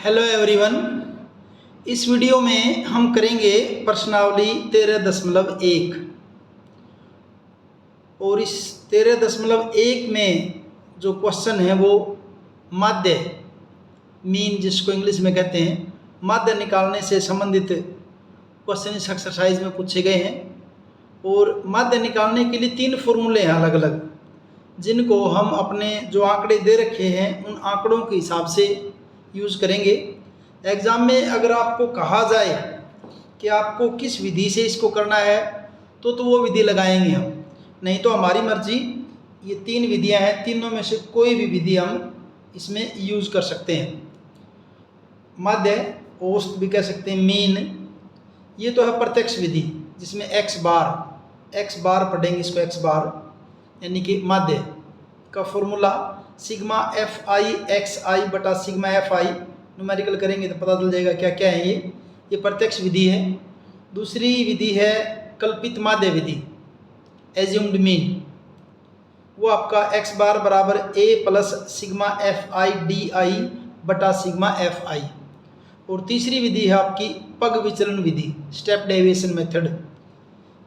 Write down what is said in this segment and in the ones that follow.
Hello everyone. इस video में हम करेंगे प्रश्नावली 13.1 और इस 13.1 में जो क्वेश्चन है वो माध्य मीन जिसको इंग्लिश में कहते हैं माध्य निकालने से संबंधित क्वेश्चन इस एक्सरसाइज में पूछे गए हैं। और माध्य निकालने के लिए 3 फॉर्मूले हैं अलग अलग, जिनको हम अपने जो आंकड़े दे रखे हैं उन आंकड़ों के हिसाब से यूज़ करेंगे। एग्ज़ाम में अगर आपको कहा जाए कि आपको किस विधि से इसको करना है तो वो विधि लगाएंगे हम, नहीं तो हमारी मर्जी। ये 3 विधियां हैं, तीनों में से कोई भी विधि हम इसमें यूज़ कर सकते हैं। माध्य, औसत भी कह सकते हैं, मीन, ये तो है प्रत्यक्ष विधि जिसमें एक्स बार पढ़ेंगे इसको, एक्स बार यानी कि माध्य का formula sigma F I X I बटा सिग्मा एफ आई, न्यूमेरिकल करेंगे तो पता चल जाएगा क्या क्या है। ये प्रत्यक्ष विधि है। दूसरी विधि है कल्पित माध्य विधि, एज्यूम्ड मीन, वो आपका एक्स बार बराबर A plus sigma F I D I बटा सिग्मा एफ आई। और तीसरी विधि है आपकी पग विचलन विधि, स्टेप डेविएशन मेथड।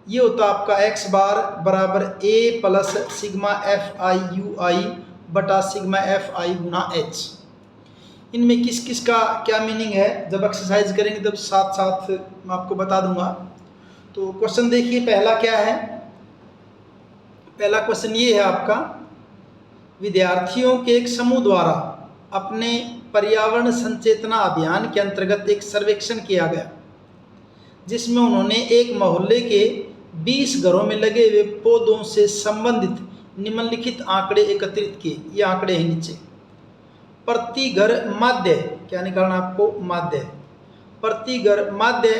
ये होता है आपका एक्स बार बराबर A plus sigma F I U I बटा सिग्मा एफ आई गुना एच। इनमें किस किस का क्या मीनिंग है जब एक्सरसाइज करेंगे तब साथ साथ मैं आपको बता दूंगा। तो क्वेश्चन देखिए, पहला क्या है। पहला क्वेश्चन ये है आपका, विद्यार्थियों के एक समूह द्वारा अपने पर्यावरण संचेतना अभियान के अंतर्गत एक सर्वेक्षण किया गया, जिसमें उन्होंने एक मोहल्ले के 20 घरों में लगे हुए पौधों से संबंधित निम्नलिखित आंकड़े एकत्रित किए। ये आंकड़े हैं नीचे। प्रति घर माध्य, क्या निकालना आपको, माध्य। प्रति घर माध्य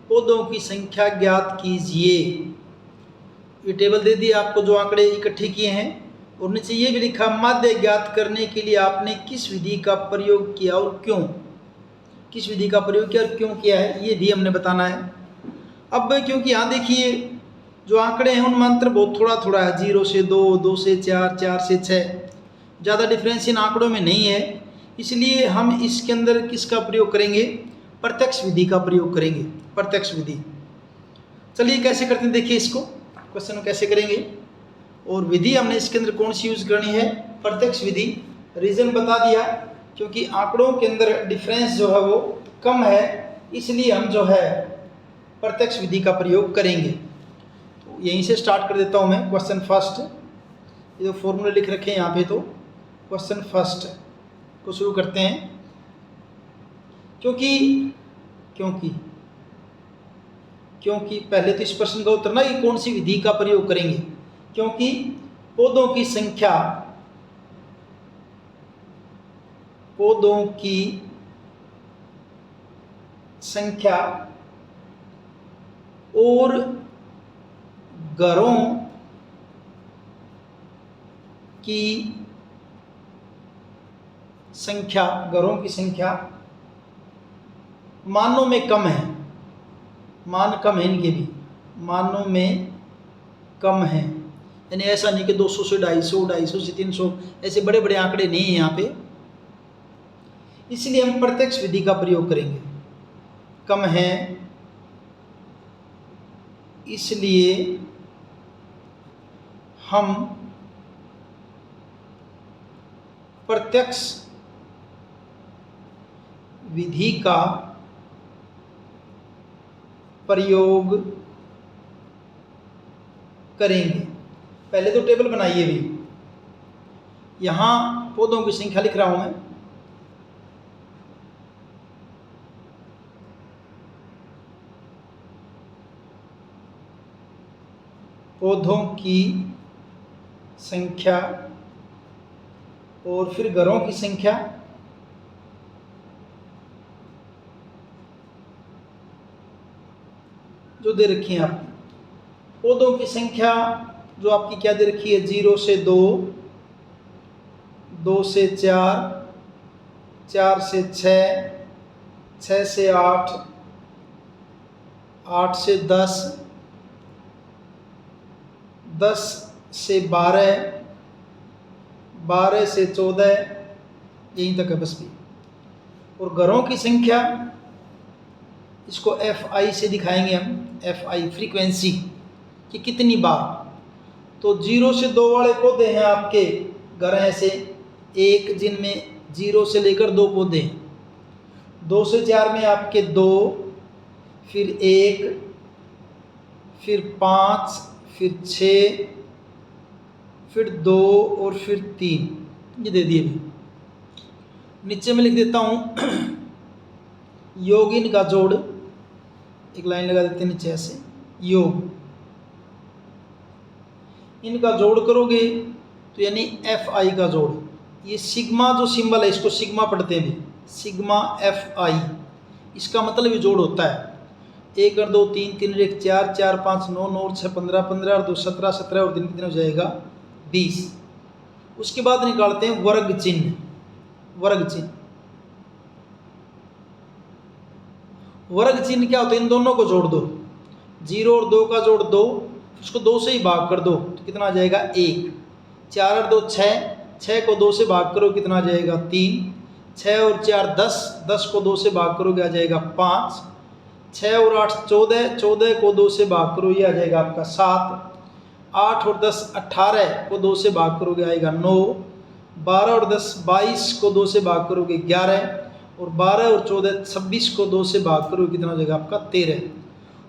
पौधों की संख्या ज्ञात कीजिए। ये टेबल दे दी आपको जो आंकड़े इकट्ठे किए हैं, और नीचे ये भी लिखा माध्य ज्ञात करने के लिए आपने किस विधि का प्रयोग किया और क्यों। किस विधि का प्रयोग किया और क्यों किया है ये भी हमने बताना है। अब क्योंकि यहाँ देखिए जो आंकड़े हैं उनमें अंतर बहुत थोड़ा थोड़ा है, 0 से 2, 2 से 4, 4 से 6, ज़्यादा डिफरेंस इन आंकड़ों में नहीं है। इसलिए हम इसके अंदर किसका प्रयोग करेंगे, प्रत्यक्ष विधि का प्रयोग करेंगे, प्रत्यक्ष विधि। चलिए कैसे करते हैं देखिए, इसको क्वेश्चन कैसे करेंगे। और विधि हमने इसके अंदर कौन सी यूज़ करनी है, प्रत्यक्ष विधि। रीज़न बता दिया, क्योंकि आंकड़ों के अंदर डिफरेंस जो है वो कम है, इसलिए हम जो है प्रत्यक्ष विधि का प्रयोग करेंगे। तो यहीं से स्टार्ट कर देता हूँ मैं। क्वेश्चन फर्स्ट, ये जो फॉर्मूले लिख रखे हैं यहाँ पे, तो क्वेश्चन फर्स्ट को शुरू करते हैं। क्योंकि पहले तो इस प्रश्न का उत्तर ना कि कौन सी विधि का प्रयोग करेंगे, क्योंकि पौधों की संख्या और घरों की संख्या मानों में कम है। मान कम है, इनके भी मानों में कम है। यानी ऐसा नहीं कि 200 से 250, 250 से 300, ऐसे बड़े बड़े आंकड़े नहीं हैं यहाँ पे। इसलिए हम प्रत्यक्ष विधि का प्रयोग करेंगे। कम है इसलिए हम प्रत्यक्ष विधि का प्रयोग करेंगे। पहले तो टेबल बनाइए भी। यहाँ पौधों की संख्या लिख रहा हूं मैं। पौधों की संख्या और फिर घरों की संख्या, जो दे रखी है आपकी। पौधों की संख्या जो आपकी क्या दे रखी है, 0 से 2, 2 से 4, 4 से 6, 6 से 8, 8 से 10, 10 से 12, 12 से 14, यहीं तक है बस भी। और घरों की संख्या इसको FI से दिखाएंगे हम, FI फ्रीक्वेंसी कि कितनी बार। तो 0 से 2 वाले पौधे हैं आपके घर ऐसे एक, जिनमें 0 से लेकर 2 पौधे हैं। 2 से 4 में आपके 2, फिर 1, फिर 5, फिर 6, फिर 2 और फिर 3, ये दे दिए भी। नीचे में लिख देता हूँ योग इनका जोड़, एक लाइन लगा देते हैं नीचे ऐसे, योग इनका जोड़ करोगे तो यानी FI का जोड़। ये सिग्मा जो सिंबल है इसको सिग्मा पढ़ते हैं, सिग्मा FI, इसका मतलब ये जोड़ होता है। 1 और 2 3, 3 और 1 4, 4 5 9, 9 और 6 15, 15 और 2 17, 17 और 3 कितने हो जाएगा 20। उसके बाद निकालते हैं वर्ग चिन्ह। वर्ग चिन्ह, वर्ग चिन्ह क्या होता है? इन दोनों को जोड़ दो, 0 और 2 का जोड़ 2, उसको 2 से ही भाग कर दो तो कितना आ जाएगा 1। 4 और 2 6, 6 को 2 से भाग करो कितना आ जाएगा 3। 6 और 4 10, 10 को 2 से भाग करोगे आ जाएगा 5। 6 और 8 14, 14 को 2 से भाग करो ये आ जाएगा आपका 7। 8 और 10 18 को 2 से भाग करोगे आएगा 9। 12 और 10 22 को 2 से भाग करोगे 11। और 12 और 14 26 को 2 से भाग करोगे कितना हो जाएगा आपका 13।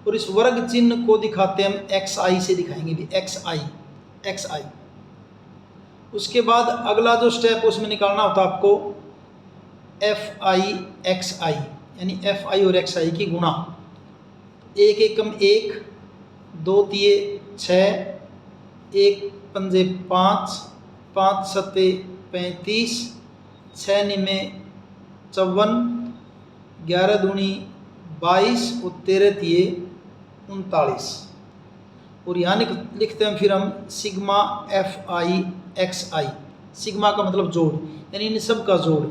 और इस वर्ग चिन्ह को दिखाते हम XI से दिखाएंगे भी, XI। उसके बाद अगला जो स्टेप उसमें निकालना होता है आपको FI XI, यानी FI और XI की गुणा। 1 एकम 1, 2 तिये 6, 1 पंजे 5, 5 सत्ते 35, 6 निमे 54, 11 दूनी 22 और 13 तिये 39। और यहाँ लिखते हैं फिर हम सिग्मा FI XI। सिग्मा का मतलब जोड़, यानी इन सब का जोड़।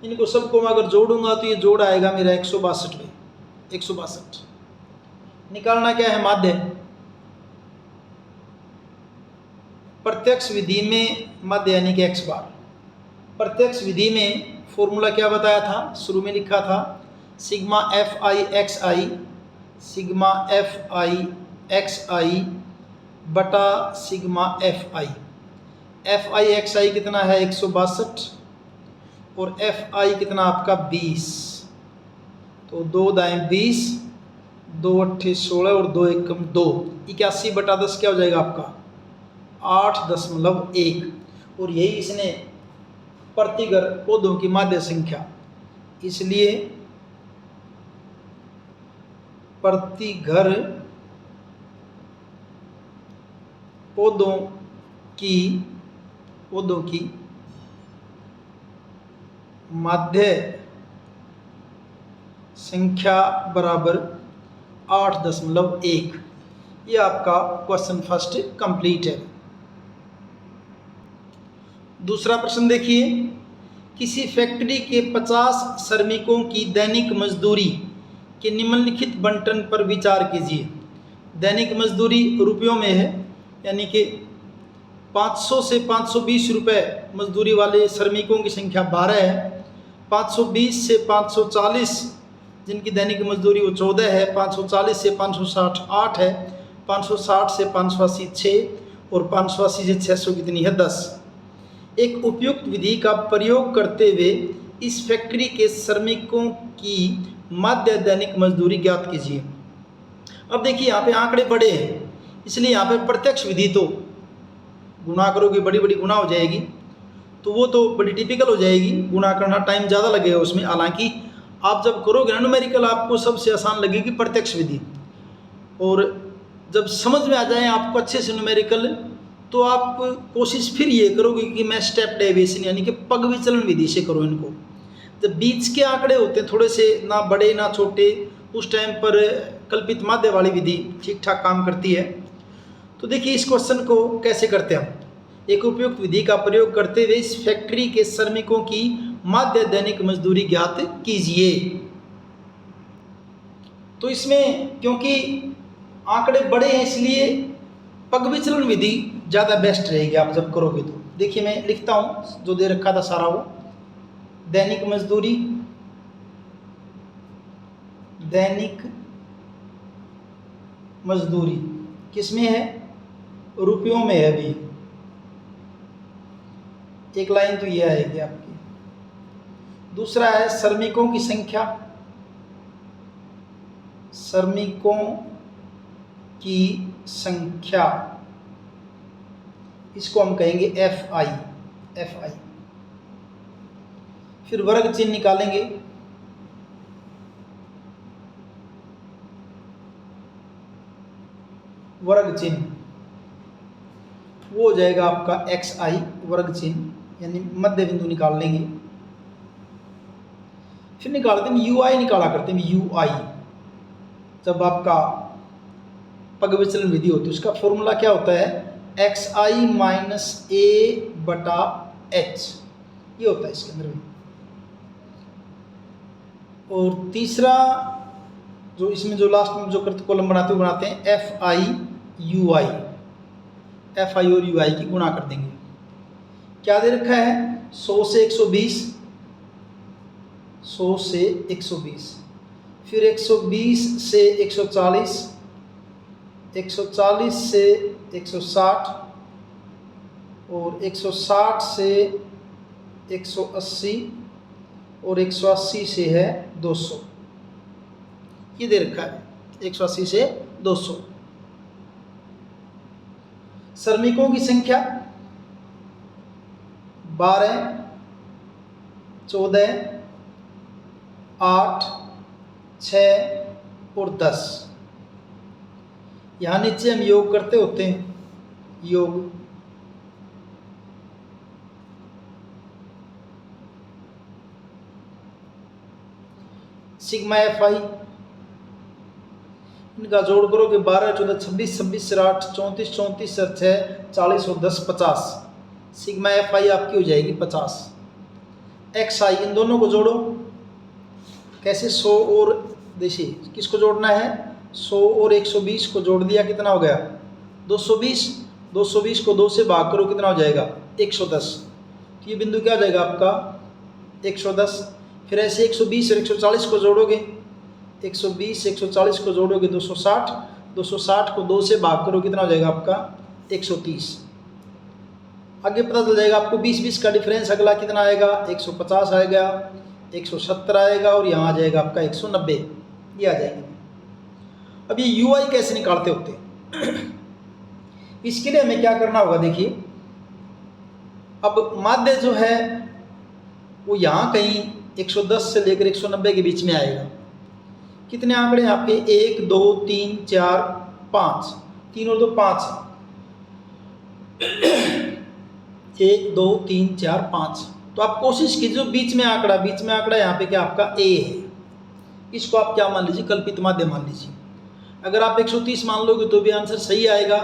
इनको सबको मैं अगर जोड़ूंगा तो ये जोड़ आएगा मेरा 162 में, 162। निकालना क्या है माध्य? प्रत्यक्ष विधि में माध्य यानी कि x बार। प्रत्यक्ष विधि में फॉर्मूला क्या बताया था? शुरू में लिखा था sigma FI XI, sigma FI XI बटा सिग्मा FI। FI XI कितना है 162 और FI कितना आपका 20। तो 2 दाएं 20, 2 अट्ठे 16 और 2 एकम 2, 81 बटा 10 क्या हो जाएगा आपका 8.1। और यही इसने प्रति घर पौधों की माध्य संख्या, इसलिए प्रति घर पौधों की माध्य संख्या बराबर 8.1। ये आपका क्वेश्चन फर्स्ट कंप्लीट है। दूसरा प्रश्न देखिए, किसी फैक्ट्री के 50 श्रमिकों की दैनिक मजदूरी के निम्नलिखित बंटन पर विचार कीजिए। दैनिक मजदूरी रुपयों में है, यानी कि 500 से 520 रुपये मजदूरी वाले श्रमिकों की संख्या 12 है। 520 से 540 जिनकी दैनिक मजदूरी वो 14 है। 540 से 560 8 है। 560 से 580 6 और 580 से 600 कितनी है 10। एक उपयुक्त विधि का प्रयोग करते हुए इस फैक्ट्री के श्रमिकों की माध्य दैनिक मजदूरी ज्ञात कीजिए। अब देखिए यहाँ पे आंकड़े बड़े हैं, इसलिए यहाँ पे प्रत्यक्ष विधि तो गुणा करोगे बड़ी बड़ी गुणा हो जाएगी, तो वो तो बड़ी टिपिकल हो जाएगी, गुणा करना टाइम ज़्यादा लगेगा उसमें। हालांकि आप जब करोगे ना न्यूमेरिकल, आपको सबसे आसान लगेगी प्रत्यक्ष विधि। और जब समझ में आ जाए आपको अच्छे से न्यूमेरिकल, तो आप कोशिश फिर ये करोगे कि मैं स्टेप डेविएशन यानी कि पग विचलन विधि से करो इनको। जब बीच के आंकड़े होते हैं थोड़े से ना बड़े ना छोटे, उस टाइम पर कल्पित माध्य वाली विधि ठीक ठाक काम करती है। तो देखिए इस क्वेश्चन को कैसे करते हैं हम। एक उपयुक्त विधि का प्रयोग करते हुए इस फैक्ट्री के श्रमिकों की माध्य दैनिक मजदूरी ज्ञात कीजिए। तो इसमें क्योंकि आंकड़े बड़े हैं इसलिए पग विचलन विधि ज़्यादा बेस्ट रहेगी आप जब करोगे तो। देखिए मैं लिखता हूँ जो दे रखा था सारा वो। दैनिक मजदूरी दैनिक मजदूरी किस में है? रुपयों में है अभी। एक लाइन तो यह आएगी आपकी। दूसरा है श्रमिकों की संख्या, श्रमिकों की संख्या, इसको हम कहेंगे एफ आई। फिर वर्ग चिन्ह निकालेंगे, वर्ग चिन्ह वो हो जाएगा आपका एक्स आई वर्ग चिन्ह, यानी मध्य बिंदु निकाल लेंगे। फिर निकालते हैं यू आई, निकाला करते हैं यू आई। जब आपका पग विचलन विधि होती है उसका फॉर्मूला क्या होता है? एक्स आई माइनस ए बटा एच, ये होता है इसके अंदर भी। और तीसरा जो इसमें जो लास्ट में जो कॉलम बनाते हैं F I U I, F I और यू आई की गुणा कर देंगे। क्या दे रखा है? 100 से 120, 100 से 120, फिर 120 से 140, 140 से 160 और 160 से 180 और 180 से है 200, ये दे रखा है 180 से 200। श्रमिकों की संख्या 12, 14, 8, 6 और 10। यहाँ नीचे हम योग करते होते हैं, योग। सिग्मा एफ आई, इनका जोड़ करोगे 12, 14, 26, 26 से 8, 34, 34 से 6, 40 और 10, 50। सिग्मा एफ आई आपकी हो जाएगी 50। एक्स आई, इन दोनों को जोड़ो। कैसे? 100 और देखिए किसको जोड़ना है? 100 और 120 को जोड़ दिया, कितना हो गया? 220। 220 को 2 से भाग करो, कितना हो जाएगा? 110। तो ये बिंदु क्या हो जाएगा आपका? 110। फिर ऐसे 120 और 140 को जोड़ोगे, 120 140 को जोड़ोगे 260, 260 को 2 से भाग करो, कितना हो जाएगा आपका? 130। आगे पता चल जाएगा आपको 20-20 का डिफरेंस अगला कितना आएगा? 150 आएगा, 170 आएगा और यहाँ आ जाएगा आपका 190, ये आ जाएंगे। अब ये यू आई कैसे निकालते होते हैं? इसके लिए हमें क्या करना होगा? देखिए, अब माध्य जो है वो यहाँ कहीं 110 से लेकर 190 के बीच में आएगा। कितने आंकड़े हैं आपके? 1 2 3 4 5, 3 और 2 5, 1 2 3 4 5। तो आप कोशिश कीजिए बीच में आंकड़ा यहाँ पे क्या आपका ए है, इसको आप क्या मान लीजिए? कल्पित माध्य मान लीजिए। अगर आप 130 मान लोगे तो भी आंसर सही आएगा,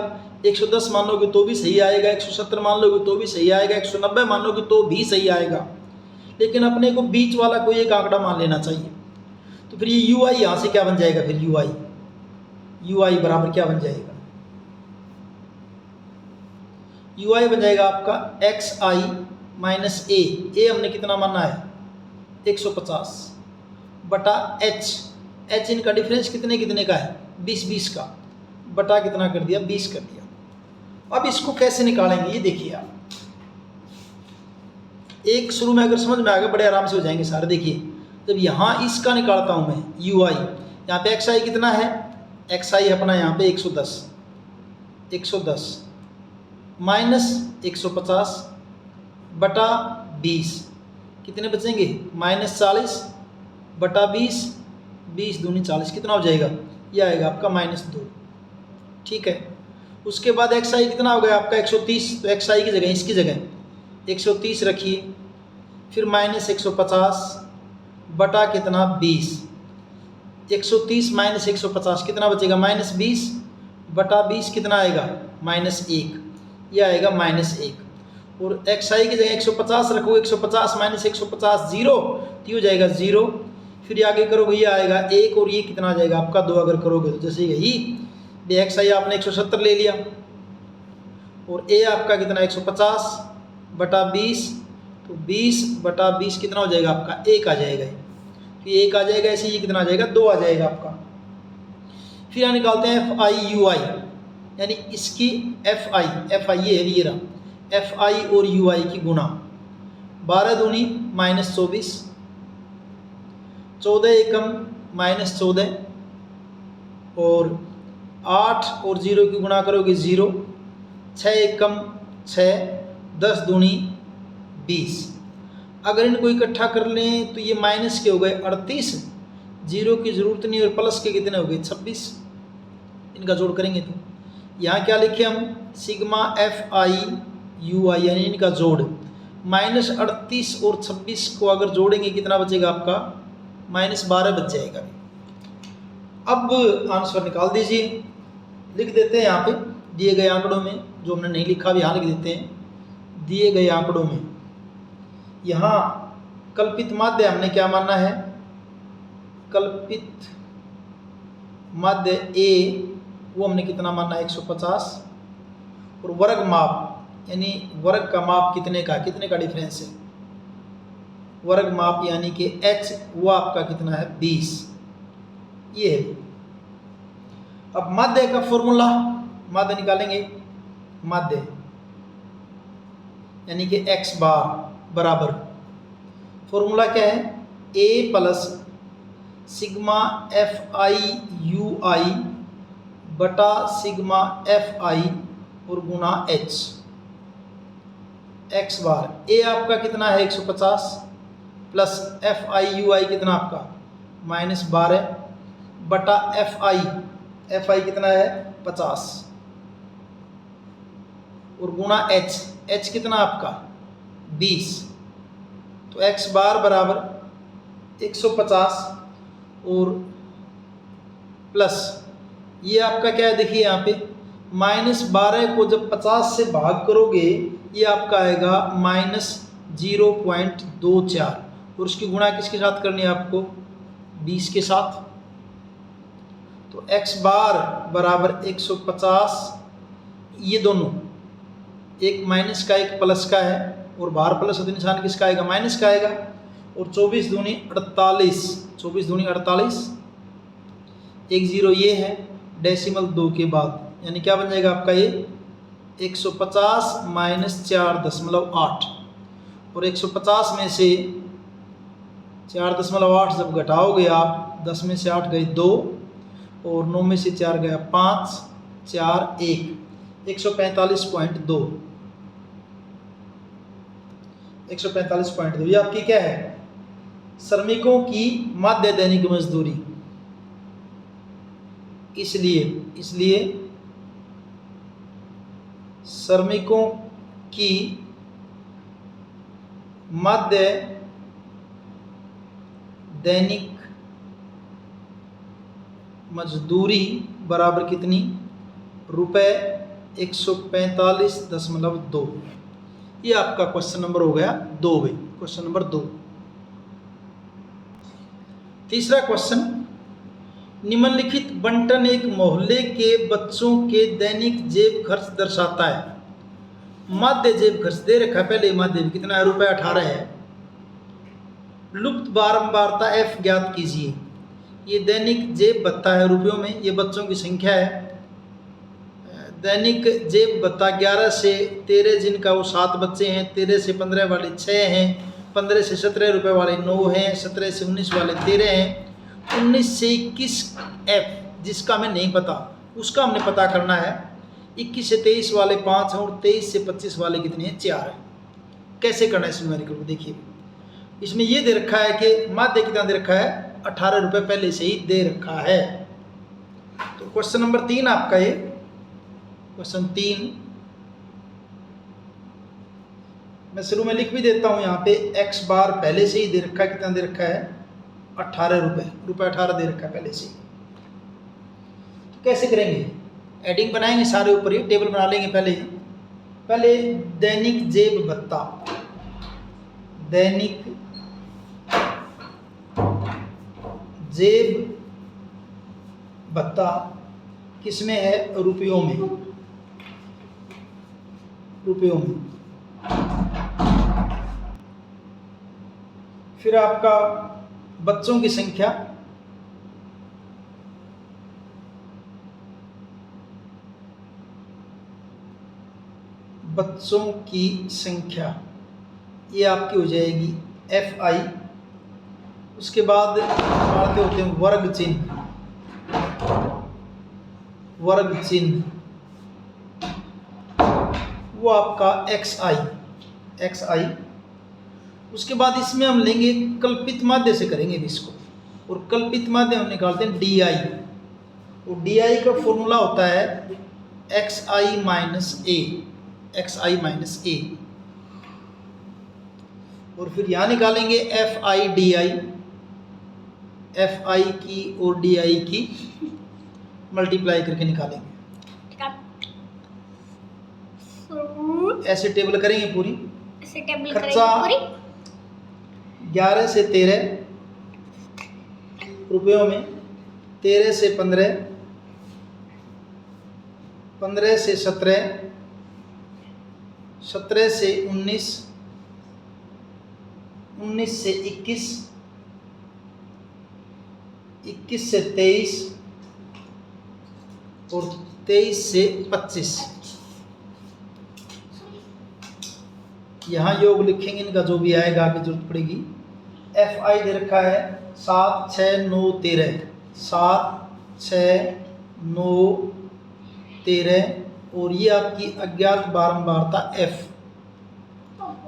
110 मान लोगे तो भी सही आएगा, 170 मान लोगे तो भी सही आएगा, 190 मान लोगे तो भी सही आएगा। लेकिन अपने को बीच वाला कोई एक आंकड़ा मान लेना चाहिए। तो फिर ये यू आई यहाँ से क्या बन जाएगा? फिर यू आई बराबर क्या बन जाएगा? यू आई बन जाएगा आपका एक्स आई माइनस ए हमने कितना माना है? 150 बटा एच इनका डिफरेंस कितने कितने का है? 20-20 का, बटा कितना कर दिया? 20 कर दिया। अब इसको कैसे निकालेंगे ये देखिए आप। एक शुरू में अगर समझ में आ गया बड़े आराम से हो जाएंगे सारे। देखिए, जब यहाँ इसका निकालता हूँ मैं यू आई, यहाँ पे एक्स आई कितना है? एक्स आई अपना यहाँ पे 110 माइनस 150 बटा 20, कितने बचेंगे? माइनस 40 बटा 20, 20 दूनी 40, कितना हो जाएगा? ये आएगा आपका -2। ठीक है। उसके बाद एक्स आई कितना हो गया आपका? 130। तो एक्स आई की जगह इसकी जगह 130 रखिए, फिर माइनस 150 बटा कितना? 20। 130 माइनस 150 कितना बचेगा? -20 बटा 20 कितना आएगा? -1, ये आएगा -1। और एक्स आई की जगह 150 रखो, 150 माइनस 150 0, तो ये हो जाएगा 0। फिर आगे करोगे ये आएगा 1 और ये कितना आ जाएगा आपका? 2 अगर करोगे तो। जैसे यही एक्स आई आपने 170 ले लिया और ए आपका कितना? 150 बटा 20, तो 20 बटा 20 कितना हो जाएगा आपका? 1 आ जाएगा। ये 1 आ जाएगा, ऐसे ये कितना आ जाएगा, 2 आ जाएगा आपका। फिर यहाँ निकालते हैं FI UI, यानी इसकी FI ये रहा, FI और UI की गुणा। 12 दूनी -24, 14 एकम -14, और 8 और 0 की गुणा करोगे 0, 6 एकम 6, 10 दूनी 20। अगर इनको इकट्ठा कर लें तो ये माइनस के हो गए 38, 0 की ज़रूरत नहीं, और प्लस के कितने हो गए 26। इनका जोड़ करेंगे तो यहाँ क्या लिखे हम, सिग्मा FI UI यानी इनका जोड़। -38 और 26 को अगर जोड़ेंगे कितना बचेगा आपका, -12 बच जाएगा। अब आंसर निकाल दीजिए, लिख देते हैं यहाँ पे दिए गए आंकड़ों में, जो हमने नहीं लिखा भी यहाँ लिख देते हैं। दिए गए आंकड़ों में यहाँ कल्पित माध्य हमने क्या माना है, कल्पित माध्य A वो हमने कितना माना है 150, और वर्ग माप यानी वर्ग का माप कितने का डिफरेंस है, वर्ग माप यानी कि H वो आपका कितना है 20, ये है। अब माध्य का फॉर्मूला, माध्य निकालेंगे, माध्य यानी कि x बार बराबर, फॉर्मूला क्या है, A plus sigma FI UI बटा सिग्मा FI और गुणा H, x बार। A आपका कितना है 150 प्लस FI UI कितना आपका -12 बटा FI कितना है 50 और गुणा H कितना आपका 20। तो x बार बराबर 150 और प्लस ये आपका क्या है, देखिए यहाँ पे -12 को जब 50 से भाग करोगे ये आपका आएगा -0.24, और उसकी गुणा किसके साथ करनी है आपको, 20 के साथ। तो x बार बराबर 150, ये दोनों एक माइनस का एक प्लस का है, और बाहर प्लस होते निशान किसका आएगा, माइनस का आएगा। और 24 दूनी 48, 24 दूनी 48, एक जीरो ये है डेसिमल 2 के बाद, यानी क्या बन जाएगा आपका ये 150 माइनस 4.8, और 150 में से 4.8 जब घटाओगे आप, 10 में से 8 गए 2, और 9 में से 4 गया 5, 4 1, 145.2, 145.2 ये आपकी क्या है, श्रमिकों की माध्य दैनिक मजदूरी। इसलिए श्रमिकों की माध्य दैनिक मजदूरी बराबर कितनी, रुपये 145.2। ये आपका क्वेश्चन नंबर हो गया 2 भाई, क्वेश्चन नंबर 2। तीसरा क्वेश्चन, निम्नलिखित बंटन एक मोहल्ले के बच्चों के दैनिक जेब खर्च दर्शाता है। माध्य जेब खर्च दे रखा है, पहले माध्य कितना है, रुपये 18 है। लुप्त बारंबारता F ज्ञात कीजिए। ये दैनिक जेब भत्ता है रुपयों में, ये बच्चों की संख्या है। दैनिक जेब भत्ता 11 से 13 जिनका वो 7 बच्चे हैं, 13 से 15 वाले 6 हैं, 15 से 17 रुपये वाले 9 हैं, 17 से 19 वाले 13 हैं, 19 से 21 F जिसका हमें नहीं पता उसका हमने पता करना है। 21 से 23 वाले 5 हैं, और 23 से 25 वाले कितने हैं, 4 हैं। कैसे करना है इस न्यूमेरिकल को, देखिए इसमें ये दे रखा है कि माध्य कितना दे रखा है, 18 रुपये पहले से ही दे रखा है। तो क्वेश्चन नंबर 3 आपका ये क्वेश्चन 3 मैं शुरू में लिख भी देता हूँ यहाँ पे, x बार पहले से ही दे रखा है, कितना दे रखा है 18 रुपये, रुपये 18 दे रखा है पहले से। तो कैसे करेंगे, एडिंग बनाएंगे सारे ऊपर, ही टेबल बना लेंगे पहले दैनिक जेब भत्ता, दैनिक जेब भत्ता किसमें है, रुपयों में, रुपयों में। फिर आपका बच्चों की संख्या ये आपकी हो जाएगी FI। उसके बाद मारते होते हैं वर्ग चिन्ह, वो आपका XI। उसके बाद इसमें हम लेंगे कल्पित माध्य से करेंगे इसको, और कल्पित माध्य हम निकालते हैं DI। और DI का फॉर्मूला होता है XI माइनस A। और फिर यहाँ निकालेंगे FI की और DI की मल्टीप्लाई करके निकालेंगे। ऐसे टेबल करेंगे पूरी। खर्चा 11 से 13 रुपयों में, 13 से 15, 15 से 17, 17 से 19, 19 से 21, 21 से 23 और 23 से 25। यहाँ योग लिखेंगे, इनका जो भी आएगा आगे जरूरत पड़ेगी। FI दे रखा है 7, 6, 9, 13, 7, 6, 9, 13, और ये आपकी अज्ञात बारंबारता F।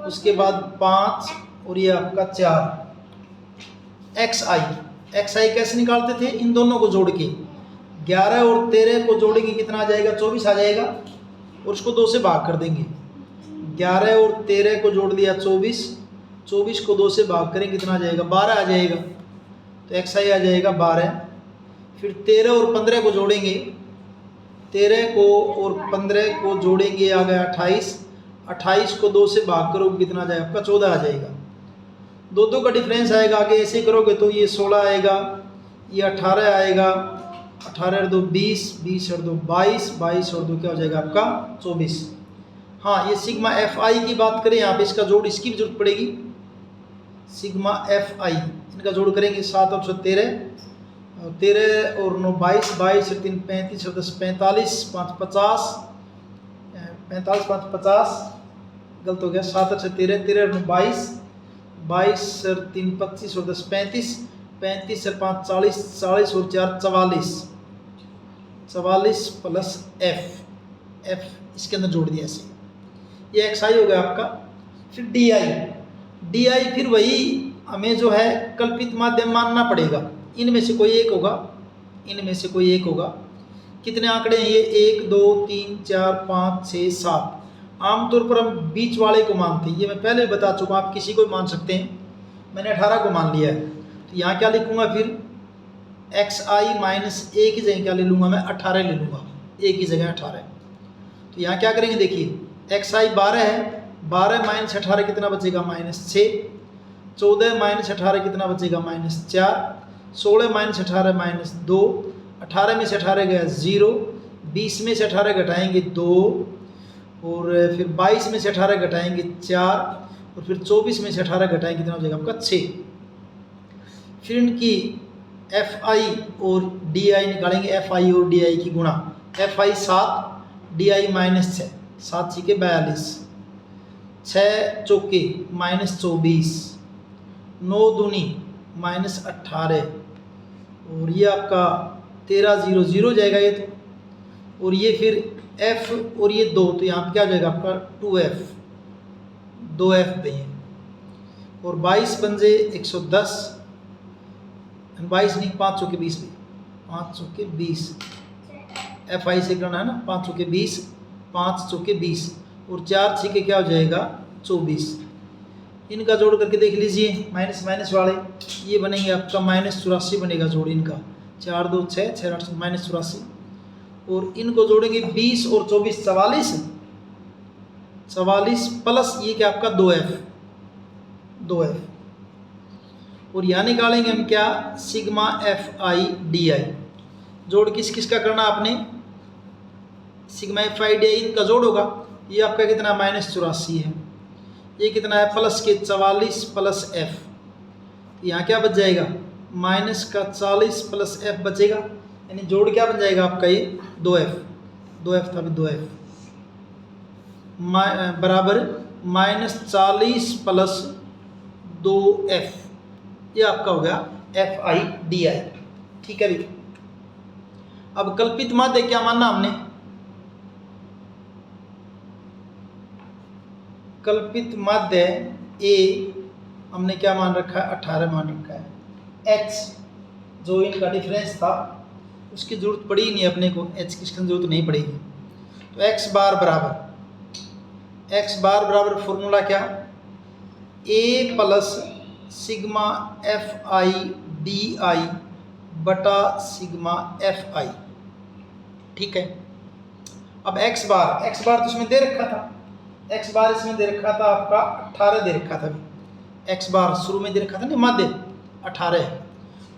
उसके बाद 5 और ये आपका 4। XI कैसे निकालते थे? इन दोनों को जोड़ के 11 और 13 को जोड़ेंगे, कितना आ जाएगा? 24 आ जाएगा, और उसको 2 से भाग कर देंगे। 11 और 13 को जोड़ दिया 24, 24 को 2 से भाग करें, कितना आ जाएगा? 12 आ जाएगा। तो XI आ जाएगा 12। फिर 13 और 15 को जोड़ेंगे, 13 को और 15 को जोड़ेंगे, आ गया 28। 28 को 2 से भाग करोगे, कितना आ जाएगा? आपका 14 आ जाएगा। 2 का डिफरेंस आएगा। आगे ऐसे करोगे तो ये 16 आएगा, ये 18 आएगा, 18 और 2 20, 20 और 2 22, 22 और 2 क्या हो जाएगा आपका? 24। हाँ, ये सिग्मा FI की बात करें यहाँ पे, इसका जोड़ इसकी भी जरूरत पड़ेगी। सिग्मा FI इनका जोड़ करेंगे, 7 और 13, 13 और 9 22, 22 और 3 35 और 10 45, 5 50, 45 5 50, गलत हो गया। 7 और 13, 13 और 9 22, 22 और 3 25 और 10 35, 35 और 5 40, 40 और 4 44, 44 प्लस F इसके अंदर जोड़ दिया ऐसे। ये XI हो गया आपका। फिर DI फिर वही हमें जो है कल्पित माध्यम मानना पड़ेगा। इनमें से कोई एक होगा। कितने आंकड़े हैं ये? 1 2 3 4 5 6 7। आमतौर पर हम बीच वाले को मानते हैं, ये मैं पहले बता चुका, आप किसी को मान सकते हैं। मैंने 18 को मान लिया है, तो यहाँ क्या लिखूंगा? फिर XI माइनस A की जगह क्या ले लूँगा? मैं 18 ले लूँगा, A की जगह 18। तो यहाँ क्या करेंगे? देखिए XI 12 है, 12 माइनस 18 कितना बचेगा? -6। 14 माइनस 18 कितना बचेगा? -4। 16 माइनस 18 -2। 18 में से 18 गया 0। 20 में से 18 घटाएंगे 2, और फिर 22 में से 18 घटाएंगे 4, और फिर 24 में से 18 घटाएंगे, कितना हो जाएगा आपका? 6। फिर इनकी FI और DI निकालेंगे। FI और DI की गुणा। FI 7, DI -6, 7 6 42, 6 चौके -24, 9 दूनी -18, और ये आपका 13 0 0 जाएगा ये तो। और ये फिर F और ये 2, तो यहाँ पे क्या हो जाएगा आपका? 2F पे। और 22 पंजे 110, 22 नहीं 5 चौके 20 पे, 5 चौके 20। FI से करना है ना, 5 चौके 20, 5 चौके 20, और 4 6 क्या हो जाएगा? 24। इनका जोड़ करके देख लीजिए, माइनस वाले ये बनेंगे आपका -84 बनेगा जोड़ इनका। 4 2 6 6 8 -84, और इनको जोड़ेंगे 20 और 24 44, 44 प्लस ये क्या आपका? 2F। और यहाँ निकालेंगे हम क्या? Sigma FI DI। जोड़ किस किस का करना आपने? सिग्मा FI DI इनका जोड़ होगा। ये आपका कितना? -84 है। ये कितना है? प्लस के 44 प्लस F, यहाँ क्या बच जाएगा, माइनस का 40 प्लस एफ बचेगा, यानी जोड़ क्या बन जाएगा आपका ये 2f, 2f था, 2f बराबर माइनस 40 प्लस 2f, ये आपका हो गया FIDI। ठीक है भाई। अब कल्पित माध्य क्या मानना हमने, कल्पित माध्य A हमने क्या मान रखा है, 18 मान रखा है। H जो इनका डिफरेंस था उसकी जरूरत पड़ी ही नहीं अपने को, H की जरूरत नहीं पड़ेगी। तो x बार बराबर फॉर्मूला क्या, A प्लस सिग्मा FIDI बटा सिग्मा FI। ठीक है। अब x बार तो इसमें दे रखा था, x बार इसमें दे रखा था आपका 18 दे रखा था, x बार शुरू में दे रखा था ना माध्य 18 है,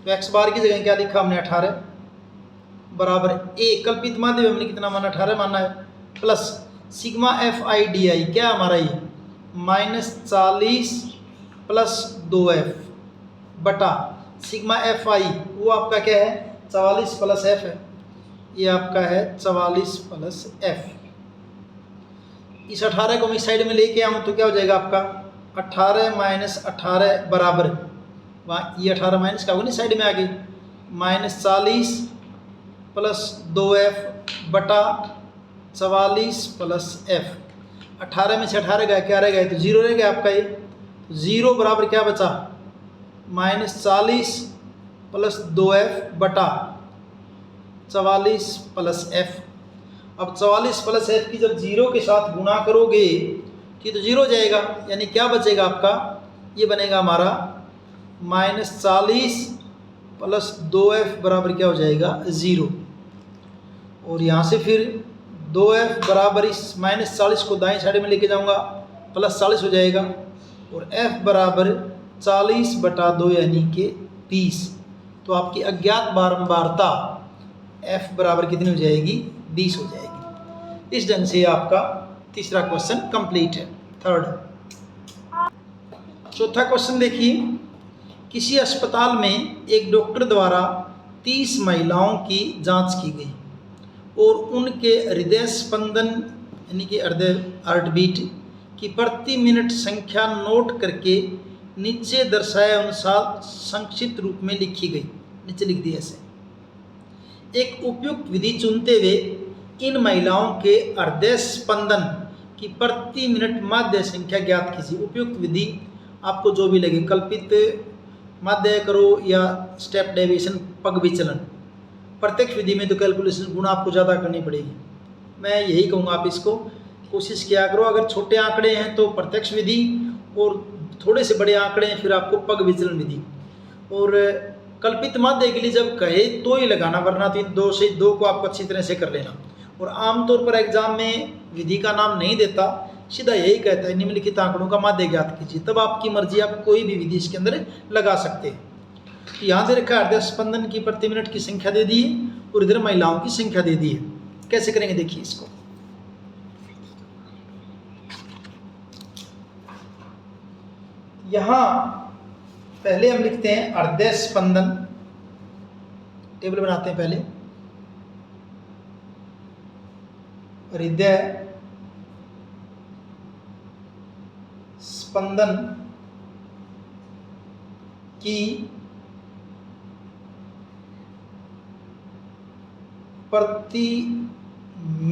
तो x बार की जगह क्या लिखा हमने 18 बराबर A, कल्पित माध्य हमने कितना माना, 18 माना है, प्लस सिग्मा FIDI क्या हमारा ये माइनस 40 प्लस 2f बटा सिग्मा FI वो आपका क्या है 44 प्लस f है, ये आपका है 44 प्लस f। इस 18 को मैं इस साइड में लेके आऊँ तो क्या हो जाएगा आपका 18 माइनस 18 बराबर, वहाँ ये 18 माइनस का होगा ना साइड में आ गई, माइनस 40 प्लस 2f बटा 44 प्लस f। 18 में से 18 गया क्या रह गया, तो 0 रह गया आपका, ये 0 बराबर क्या बचा माइनस 40 प्लस 2f बटा 44 प्लस f। अब 44 प्लस f की जब 0 के साथ गुणा करोगे कि तो 0 हो जाएगा, यानी क्या बचेगा आपका, ये बनेगा हमारा माइनस 40 प्लस 2f बराबर क्या हो जाएगा 0। और यहाँ से फिर 2f बराबर इस माइनस 40 को दाएं साइड में लेके जाऊँगा, प्लस 40 हो जाएगा, और f बराबर 40 बटा 2 यानी कि 20। तो आपकी अज्ञात बारंबारता f बराबर कितनी हो जाएगी, 20 हो जाएगी। इस ढंग से आपका तीसरा क्वेश्चन कंप्लीट है। थर्ड, चौथा क्वेश्चन देखिए, किसी अस्पताल में एक डॉक्टर द्वारा 30 महिलाओं की जांच की गई और उनके हृदय स्पंदन यानी कि हृदय हार्टबीट की प्रति मिनट संख्या नोट करके नीचे दर्शाए अनुसार संक्षिप्त रूप में लिखी गई। नीचे लिख दिया ऐसे, एक उपयुक्त विधि चुनते हुए इन महिलाओं के हृदय स्पंदन की प्रति मिनट माध्य संख्या ज्ञात कीजिए। उपयुक्त विधि आपको जो भी लगे, कल्पित माध्य करो या स्टेप डेविएशन पग विचलन। प्रत्यक्ष विधि में तो कैलकुलेशन गुणा आपको ज़्यादा करनी पड़ेगी। मैं यही कहूँगा आप इसको कोशिश किया करो। अगर छोटे आंकड़े हैं तो प्रत्यक्ष विधि, और थोड़े से बड़े आंकड़े हैं फिर आपको पग विचलन विधि। और कल्पित माध्य के लिए जब कहे तो ही लगाना, वरना तो इन 2 से 2 को आपको अच्छी तरह से कर लेना। और आमतौर पर एग्जाम में विधि का नाम नहीं देता, सीधा यही कहता है निम्नलिखित आंकड़ों का माध्य ज्ञात कीजिए। तब आपकी मर्जी, आप कोई भी विधि इसके अंदर लगा सकते हैं। तो यहाँ दे रखा है हृदय स्पंदन की प्रति मिनट की संख्या दे दी है और इधर महिलाओं की संख्या दे दी है। कैसे करेंगे देखिए इसको। यहाँ पहले हम लिखते हैं हृदय स्पंदन, टेबल बनाते हैं पहले। हृदय स्पंदन की प्रति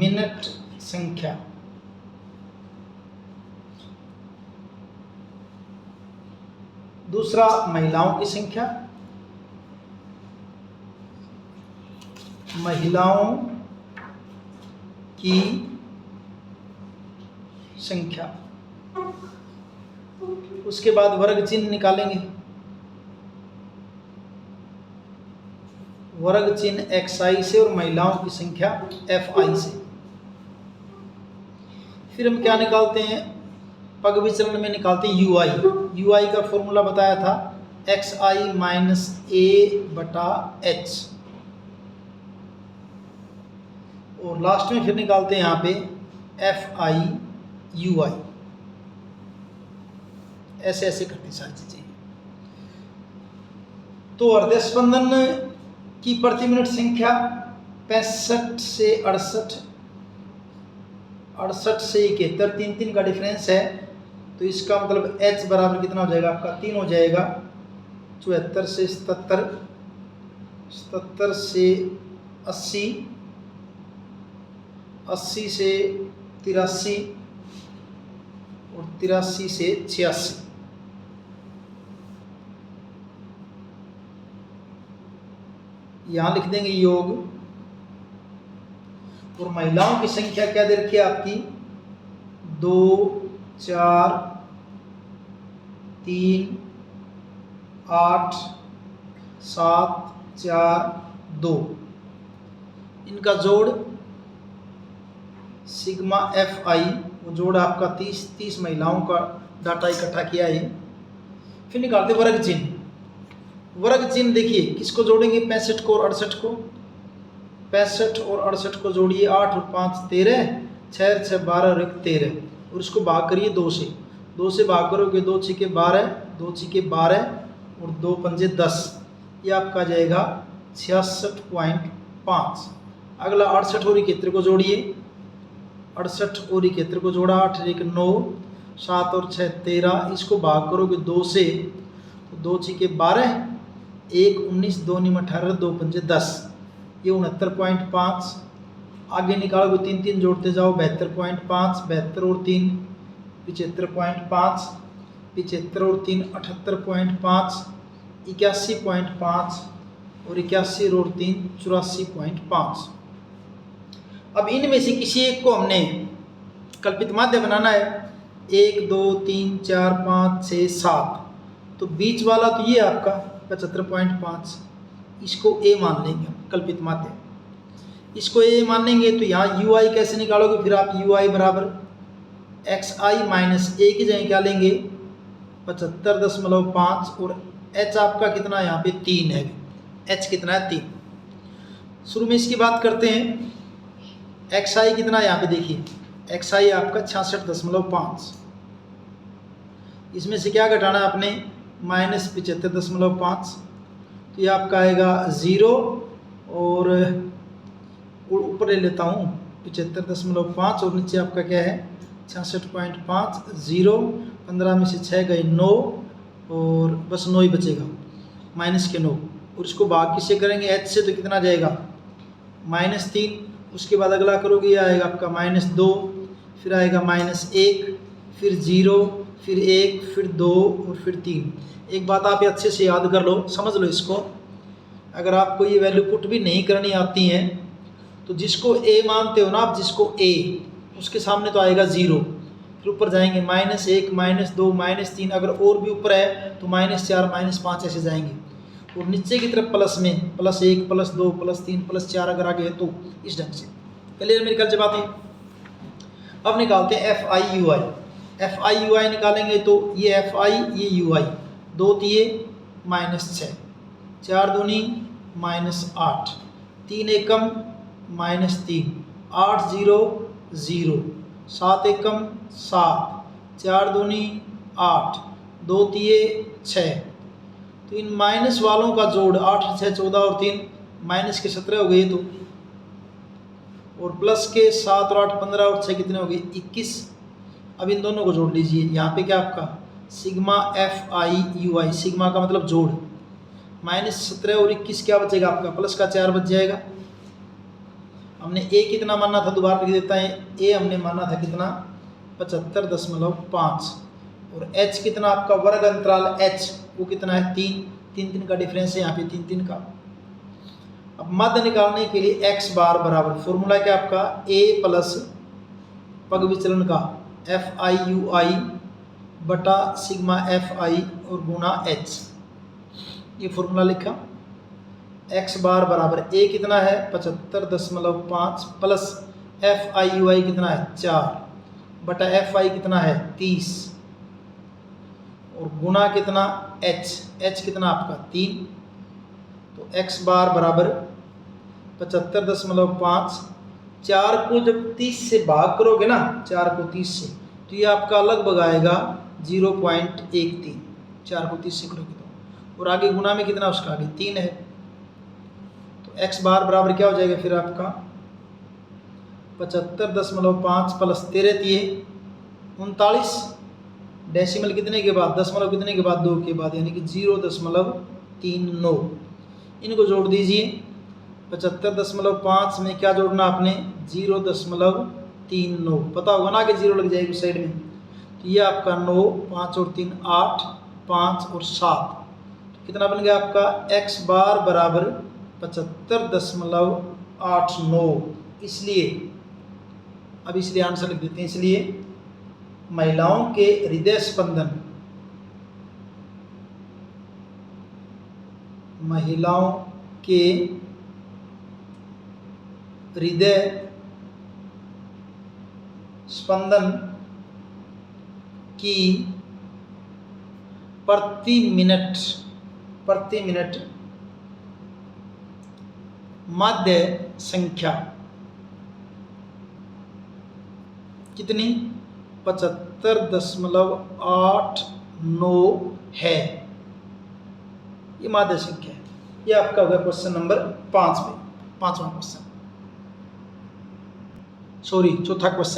मिनट संख्या। दूसरा महिलाओं की संख्या, महिलाओं की संख्या। उसके बाद वर्ग चिन्ह निकालेंगे, वर्ग चिन्ह XI से और महिलाओं की संख्या FI से। फिर हम क्या निकालते हैं, पग विचलन में निकालते हैं UI। UI का फॉर्मूला बताया था XI माइनस A बटा H। और लास्ट में फिर निकालते हैं यहाँ पे FI UI। ऐसे ऐसे करते सारी चीज़ें। तो हृदय स्पंदन की प्रति मिनट संख्या 65 से 68, 68 से 71, 3 का डिफरेंस है। तो इसका मतलब H बराबर कितना हो जाएगा आपका 3 हो जाएगा। 74 से 77, 77 से 80, 80 से 83 और 83 से 86। यहाँ लिख देंगे योग। और महिलाओं की संख्या क्या दे रखी है आपकी 2 4 3 8 7 4 2। इनका जोड़ सिग्मा FI, वो जोड़ आपका 30 महिलाओं का डाटा इकट्ठा किया है। फिर निकालते वर्ग चिन्ह। वर्ग चिन्ह देखिए किसको जोड़ेंगे 65 को और 68 को। 65 और 68 को जोड़िए, 8 और 5 13, 6 और 6 12 और 1 13, और इसको भाग करिए 2 से। 2 से भाग करोगे 2 6 के 12, 2 6 के 12 और 2 पंजे 10। ये आपका जाएगा 66.5। अगला 68 और 71 को जोड़िए। 68 और 71 को जोड़ा, 8 और 1 9, 7 और 6 13, इसको भाग करोगे 2 से, तो 2 6 के 12, 1 19, 2 9 18, 2 पंजे 10, ये 69.5। आगे निकालोगे 3 3 जोड़ते जाओ, 72.5, 72 और 3 75.5, 75 और 3 78.5, 81.5 और 81 और 3 84.5। अब इनमें से किसी एक को हमने कल्पित माध्य बनाना है। 1 2 3 4 5 6 7, तो बीच वाला तो ये आपका 75.5, इसको A मान लेंगे कल्पित माध्य। इसको A मान लेंगे तो यहाँ UI कैसे निकालोगे, फिर आप UI बराबर XI माइनस A की जगह क्या लेंगे 75.5, और H आपका कितना यहाँ पे 3 है। H कितना है 3। शुरू में इसकी बात करते हैं। XI कितना यहाँ पे देखिए, XI आपका 66.5। इसमें से क्या घटाना है आपने -75.5, तो ये आपका आएगा 0, और ऊपर ले लेता हूँ 75.5 और नीचे आपका क्या है 66.5, 0, 15 में से 6 गए 9, और बस 9 ही बचेगा, माइनस के 9। और इसको भाग किससे करेंगे H से, तो कितना जाएगा -3। उसके बाद अगला करोगे, ये आएगा आपका -2, फिर आएगा -1, फिर 0, फिर 1, फिर 2 और फिर 3। एक बात आप ये अच्छे से याद कर लो, समझ लो इसको। अगर आपको ये वैल्यू पुट भी नहीं करनी आती है तो जिसको A मानते हो ना आप, जिसको A, उसके सामने तो आएगा 0, फिर ऊपर जाएंगे -1 -2 -3, अगर और भी ऊपर है तो -4 -5 ऐसे जाएंगे, और नीचे की तरफ प्लस में +1 +2 +3 +4 अगर आगे है तो इस ढंग से। क्लियर मेरी कल से बात है। अब निकालते हैं FI UI। FI UI निकालेंगे तो ये FI ये UI, 2 तिये -6, 4 दूनी -8, 3 एकम -3, 8 0 0, 7 एकम 7, 4 दूनी 8, 2 तिये 6। तो इन माइनस वालों का जोड़ 8 6 14 और 3 माइनस के 17 हो गए, तो और प्लस के 7 और 8 15 और 6 कितने हो गए 21। अब इन दोनों को जोड़ लीजिए। यहाँ पे क्या आपका सिग्मा FI UI, सिग्मा का मतलब जोड़, -17 और 21 क्या बचेगा आपका प्लस का 4 बच जाएगा। हमने A कितना माना था, दोबारा लिख देता है। A हमने माना था कितना 75.5, और H कितना आपका वर्ग अंतराल H वो कितना है 3 का डिफरेंस है यहाँ पे 3 का। अब माध्य निकालने के लिए x बार बराबर फॉर्मूला क्या आपका A प्लस पग विचलन का FI UI बटा सिग्मा FI और गुना H, ये फॉर्मूला लिखा। x बार बराबर A कितना है 75.5 प्लस FI UI कितना है 4 बटा FI कितना है 30, और गुना कितना H कितना आपका 3। तो x बार बराबर 75.5, 4 को जब 30 से भाग करोगे ना, 4 को 30 से, तो ये आपका लगभग आएगा 0.13। 4 को 30 से करोगे और आगे गुना में कितना, उसका आगे 3 है। तो x बार बराबर क्या हो जाएगा फिर आपका 75.5 प्लस 13 दिए 39, डेसिमल कितने के बाद, दशमलव कितने के बाद, 2 के बाद, यानी कि 0.39। इनको जोड़ दीजिए। 75.5 में क्या जोड़ना आपने, 0.39। पता होगा ना कि 0 लग जाएगी उस साइड में। तो ये आपका 9, 5 और 3 8, 5 और 7, तो कितना बन गया आपका x बार बराबर 75.89। इसलिए अब इसलिए आंसर लिख देते हैं। इसलिए महिलाओं के हृदय स्पंदन, महिलाओं के हृदय स्पंदन की प्रति मिनट माध्य संख्या कितनी, 75.89 है। ये माध्य संख्या है। ये आपका होगा क्वेश्चन नंबर 5 में, 5वां क्वेश्चन, सॉरी चौथा क्वेश्चन।